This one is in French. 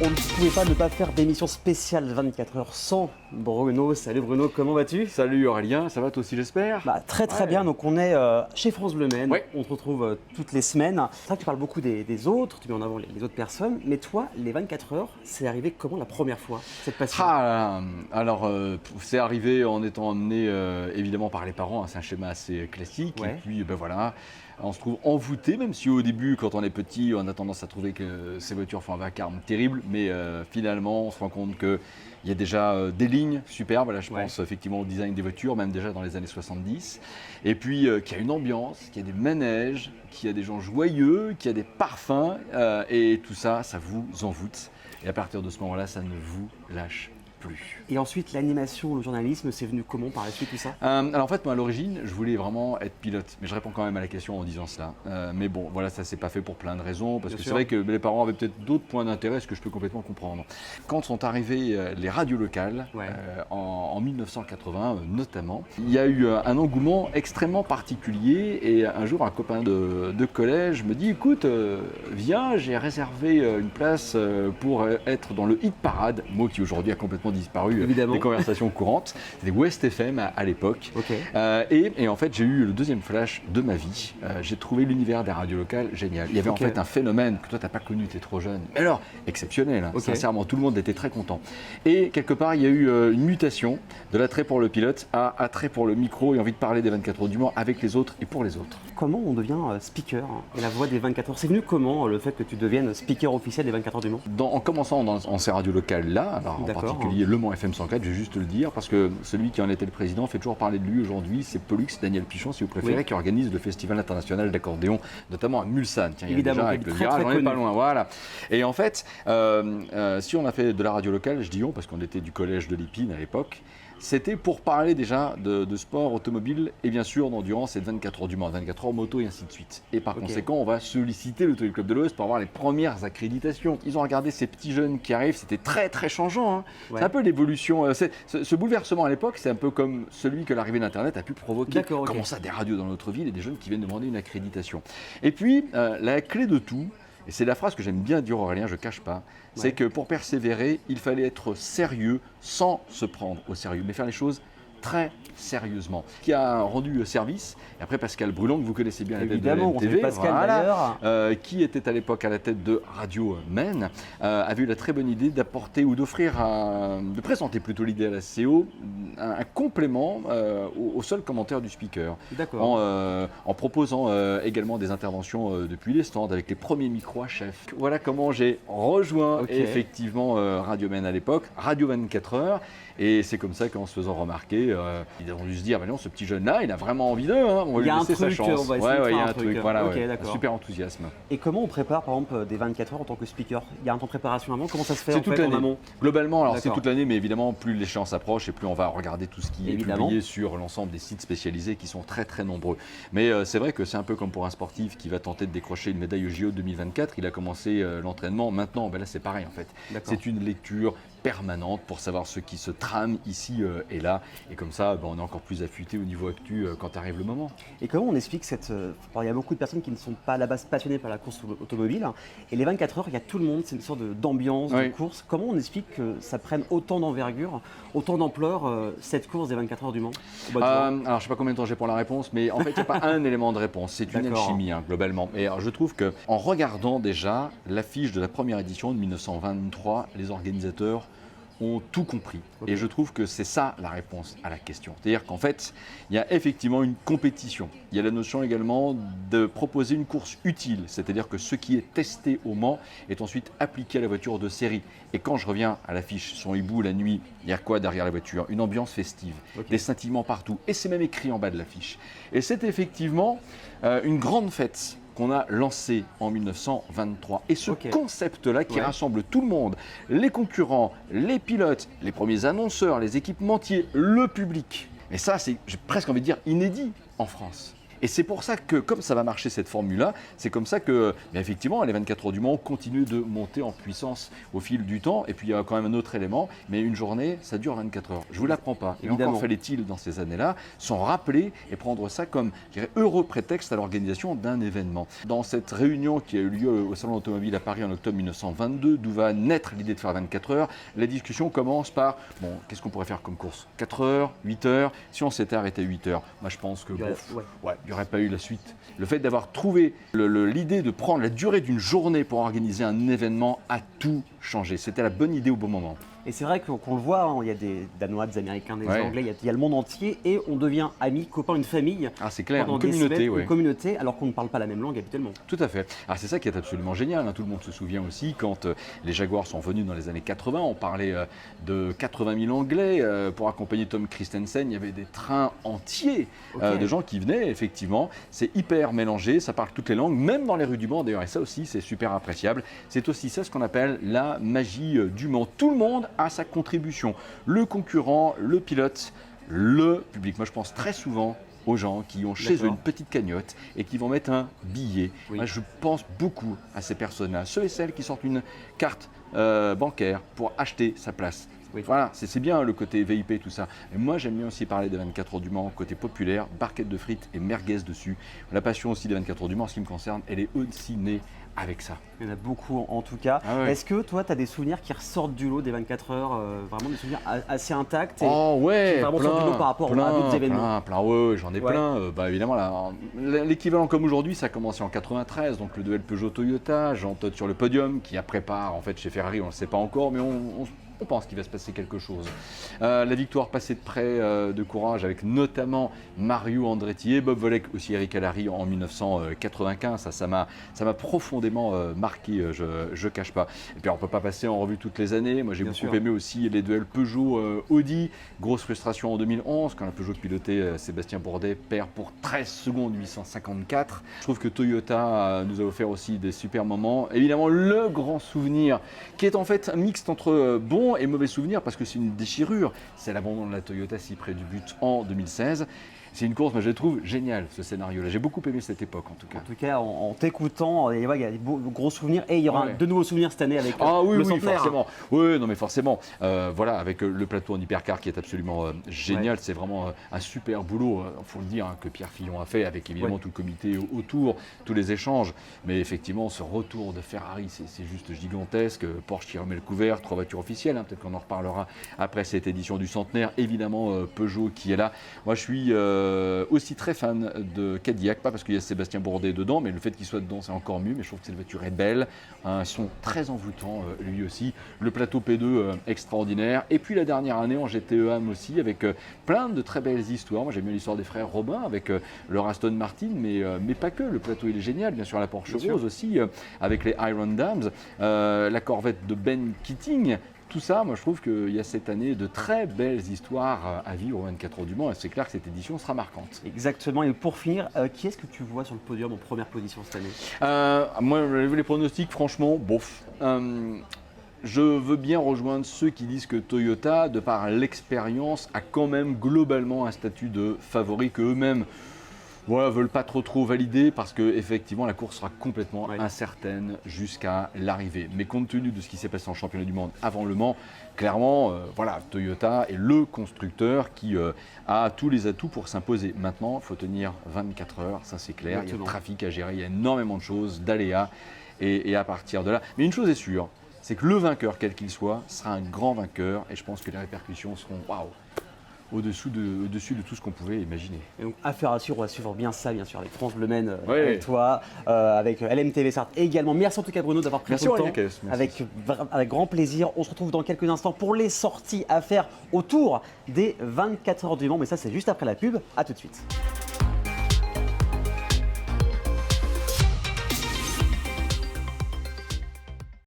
On ne pouvait pas ne pas faire d'émission spéciale 24 heures sans Bruno. Salut Bruno, comment vas-tu? Salut Aurélien, ça va toi aussi j'espère? Très bien, donc on est chez France Bleu Maine, on se retrouve toutes les semaines. C'est vrai que tu parles beaucoup des autres, tu mets en avant les autres personnes, mais toi, les 24 heures, c'est arrivé comment la première fois, cette passion? C'est arrivé en étant emmené évidemment par les parents, hein, c'est un schéma assez classique, et puis voilà, on se trouve envoûté, même si au début, quand on est petit, on a tendance à trouver que ces voitures font un vacarme terrible, mais finalement, on se rend compte qu'il y a déjà des lignes superbes, là, je pense effectivement au design des voitures, même déjà dans les années 70, et puis qu'il y a une ambiance, qu'il y a des manèges, qu'il y a des gens joyeux, qu'il y a des parfums, et tout ça, ça vous envoûte. Et à partir de ce moment-là, ça ne vous lâche plus. Et ensuite, l'animation, le journalisme, c'est venu comment par la suite tout ça? Alors en fait, moi à l'origine, je voulais vraiment être pilote, mais je réponds quand même à la question en disant cela. Mais bon, voilà, ça s'est pas fait pour plein de raisons, parce que c'est vrai que les parents avaient peut-être d'autres points d'intérêt, ce que je peux complètement comprendre. Quand sont arrivées les radios locales, en 1980 notamment, il y a eu un engouement extrêmement particulier, et un jour un copain de collège me dit, écoute, viens, j'ai réservé une place pour être dans le hit parade, mot qui aujourd'hui a complètement disparu des conversations courantes. C'était West FM à l'époque. Et en fait, j'ai eu le deuxième flash de ma vie. J'ai trouvé l'univers des radios locales génial. Il y avait en fait un phénomène que toi, tu n'as pas connu, tu es trop jeune. Mais alors, exceptionnel, hein. Sincèrement, tout le monde était très content. Et quelque part, il y a eu une mutation de l'attrait pour le pilote à attrait pour le micro et envie de parler des 24 heures du Mans avec les autres et pour les autres. Comment on devient speaker et la voix des 24 heures? C'est venu comment le fait que tu deviennes speaker officiel des 24 heures du Mans? En commençant en ces radios locales-là, alors en particulier Le Mans FM 104, je vais juste le dire, parce que celui qui en était le président fait toujours parler de lui aujourd'hui, c'est Pollux, Daniel Pichon, si vous préférez, qui organise le Festival international d'accordéon, notamment à Mulsanne. Tiens, évidemment, avec le virage, on n'est pas loin, voilà. Et en fait, si on a fait de la radio locale, je dis on, parce qu'on était du collège de l'Épine à l'époque, c'était pour parler déjà de sport automobile et bien sûr d'endurance et de 24 heures du Mans, 24 heures moto et ainsi de suite. Et par conséquent, on va solliciter l'Automobile Club de l'Ouest pour avoir les premières accréditations. Ils ont regardé ces petits jeunes qui arrivent, c'était très très changeant. Hein. C'est un peu l'évolution. Ce bouleversement à l'époque, c'est un peu comme celui que l'arrivée d'Internet a pu provoquer. Comment ça, des radios dans notre ville et des jeunes qui viennent demander une accréditation. Et puis, la clé de tout, et c'est la phrase que j'aime bien dire Aurélien, je ne cache pas, c'est que pour persévérer, il fallait être sérieux sans se prendre au sérieux, mais faire les choses très sérieusement. Qui a rendu service, et après Pascal Brulon, que vous connaissez bien à la tête de la MTV, qui était à l'époque à la tête de Radio Maine, avait eu la très bonne idée d'apporter ou d'offrir, de présenter plutôt l'idée à la CO, un complément au seul commentaire du speaker. En proposant également des interventions depuis les stands avec les premiers micros à chef. Voilà comment j'ai rejoint effectivement Radio Maine à l'époque, Radio 24 heures, et c'est comme ça qu'en se faisant remarquer, ils ont dû se dire, bah non, ce petit jeune-là, il a vraiment envie d'eux, hein, on va lui laisser sa chance. Il y a un truc, voilà, un super enthousiasme. Et comment on prépare par exemple des 24 heures en tant que speaker? Il y a un temps de préparation avant, comment ça se fait toute l'année. En amont? Globalement, alors c'est toute l'année, mais évidemment, plus l'échéance approche et plus on va regarder tout ce qui est publié sur l'ensemble des sites spécialisés qui sont très très nombreux. Mais c'est vrai que c'est un peu comme pour un sportif qui va tenter de décrocher une médaille au JO 2024, il a commencé l'entraînement maintenant, ben là c'est pareil en fait. C'est une lecture permanente pour savoir ce qui se trame ici et là. Et comme ça, on est encore plus affûté au niveau actu quand arrive le moment. Et comment on explique il y a beaucoup de personnes qui ne sont pas à la base passionnées par la course automobile. Et les 24 heures, il y a tout le monde, c'est une sorte d'ambiance, de course. Comment on explique que ça prenne autant d'envergure, autant d'ampleur, cette course des 24 heures du Mans? Alors, je ne sais pas combien de temps j'ai pour la réponse, mais en fait, il n'y a pas un élément de réponse. C'est une alchimie, globalement. Et alors, je trouve qu'en regardant déjà l'affiche de la première édition de 1923, les organisateurs ont tout compris. Et je trouve que c'est ça la réponse à la question. C'est-à-dire qu'en fait, il y a effectivement une compétition. Il y a la notion également de proposer une course utile, c'est-à-dire que ce qui est testé au Mans est ensuite appliqué à la voiture de série. Et quand je reviens à l'affiche, son hibou la nuit, il y a quoi derrière la voiture? Une ambiance festive, des scintillements partout. Et c'est même écrit en bas de l'affiche. Et c'est effectivement une grande fête qu'on a lancé en 1923. Et ce concept-là qui rassemble tout le monde, les concurrents, les pilotes, les premiers annonceurs, les équipementiers, le public. Et ça, c'est, j'ai presque envie de dire, inédit en France. Et c'est pour ça que, comme ça va marcher cette formule-là, c'est comme ça que, effectivement, les 24 heures du Mans continuent de monter en puissance au fil du temps. Et puis, il y a quand même un autre élément, mais une journée, ça dure 24 heures. Je ne vous l'apprends pas. Et Évidemment. encore fallait-il, dans ces années-là, s'en rappeler et prendre ça comme, je dirais, heureux prétexte à l'organisation d'un événement. Dans cette réunion qui a eu lieu au Salon automobile à Paris en octobre 1922, d'où va naître l'idée de faire 24 heures, la discussion commence par, bon, qu'est-ce qu'on pourrait faire comme course? 4 heures, 8 heures? Si on s'était arrêté à 8 heures, moi je pense que, il n'y aurait pas eu la suite. Le fait d'avoir trouvé l'idée de prendre la durée d'une journée pour organiser un événement a tout changé. C'était la bonne idée au bon moment. Et c'est vrai qu'on le voit, hein, il y a des Danois, des Américains, des Anglais, il y a le monde entier et on devient amis, copains, une famille. Ah, c'est clair, une communauté, une communauté, alors qu'on ne parle pas la même langue habituellement. Tout à fait. Alors c'est ça qui est absolument génial, hein. Tout le monde se souvient aussi quand les Jaguars sont venus dans les années 80, on parlait de 80 000 Anglais pour accompagner Tom Christensen, il y avait des trains entiers de gens qui venaient, effectivement. C'est hyper mélangé, ça parle toutes les langues, même dans les rues du Mans d'ailleurs, et ça aussi c'est super appréciable. C'est aussi ça ce qu'on appelle la magie du Mans. Tout le monde a sa contribution. Le concurrent, le pilote, le public. Moi je pense très souvent aux gens qui ont chez eux une petite cagnotte et qui vont mettre un billet. Moi, je pense beaucoup à ces personnes-là, ceux et celles qui sortent une carte bancaire pour acheter sa place. Voilà, c'est bien le côté VIP, tout ça. Et moi, j'aime bien aussi parler des 24 heures du Mans, côté populaire, barquette de frites et merguez dessus. La passion aussi des 24 heures du Mans, en ce qui me concerne, elle est aussi née avec ça. Il y en a beaucoup en tout cas. Est-ce que toi, tu as des souvenirs qui ressortent du lot des 24 heures, vraiment des souvenirs assez intacts et qui vraiment sortent du lot par rapport à d'autres événements? J'en ai plein. Évidemment, l'équivalent comme aujourd'hui, ça a commencé en 93, donc le duel Peugeot-Toyota, Jean Todt sur le podium, qui a prépare en fait chez Ferrari, on ne le sait pas encore, mais on pense qu'il va se passer quelque chose. La victoire passée de près de courage avec notamment Mario Andretti et Bob Volek, aussi Eric Alary en 1995. Ça m'a profondément marqué, je cache pas. Et puis on ne peut pas passer en revue toutes les années. Moi j'ai beaucoup aimé aussi les duels Peugeot-Audi. Grosse frustration en 2011 quand la Peugeot piloté Sébastien Bourdet perd pour 13 secondes 854. Je trouve que Toyota nous a offert aussi des super moments. Évidemment le grand souvenir qui est en fait un mixte entre bon et mauvais souvenir parce que c'est une déchirure. C'est l'abandon de la Toyota si près du but en 2016. C'est une course, moi je trouve géniale ce scénario-là. J'ai beaucoup aimé cette époque en tout cas. En tout cas, en t'écoutant, il y a des gros souvenirs et il y aura de nouveaux souvenirs cette année avec le centenaire. Forcément. Oui, non mais forcément. Voilà, avec le plateau en hypercar qui est absolument génial. C'est vraiment un super boulot, il faut le dire, que Pierre Fillon a fait avec évidemment tout le comité autour, tous les échanges. Mais effectivement, ce retour de Ferrari, c'est juste gigantesque. Porsche qui remet le couvert, 3 voitures officielles. Peut-être qu'on en reparlera après cette édition du centenaire. Évidemment, Peugeot qui est là. Moi, je suis aussi très fan de Cadillac, pas parce qu'il y a Sébastien Bourdet dedans, mais le fait qu'il soit dedans c'est encore mieux, mais je trouve que cette voiture est belle, un son très envoûtant lui aussi, le plateau P2 extraordinaire, et puis la dernière année en GTE-AM aussi avec plein de très belles histoires. Moi j'aime bien l'histoire des frères Robin avec leur Aston Martin, mais pas que, le plateau il est génial, bien sûr la Porsche Rose aussi, avec les Iron Dams, la Corvette de Ben Keating. Tout ça, moi je trouve qu'il y a cette année de très belles histoires à vivre au 24 heures du Mans et c'est clair que cette édition sera marquante. Exactement, et pour finir, qui est-ce que tu vois sur le podium en première position cette année? Moi les pronostics franchement, bof. Je veux bien rejoindre ceux qui disent que Toyota, de par l'expérience, a quand même globalement un statut de favori que eux-mêmes veulent pas trop valider parce que effectivement la course sera complètement incertaine jusqu'à l'arrivée. Mais compte tenu de ce qui s'est passé en championnat du monde avant le Mans, clairement, Toyota est le constructeur qui a tous les atouts pour s'imposer. Maintenant, il faut tenir 24 heures, ça c'est clair. Exactement. Il y a le trafic à gérer, il y a énormément de choses, d'aléas, et à partir de là. Mais une chose est sûre, c'est que le vainqueur, quel qu'il soit, sera un grand vainqueur et je pense que les répercussions seront au-dessus de tout ce qu'on pouvait imaginer. Et donc, affaire à suivre, on va suivre bien ça, bien sûr, avec France Bleu Maine, avec toi, avec LMTV Sarthe également. Merci en tout cas Bruno d'avoir pris le temps. Avec grand plaisir. On se retrouve dans quelques instants pour les sorties à faire autour des 24 heures du Mans. Mais ça, c'est juste après la pub. À tout de suite.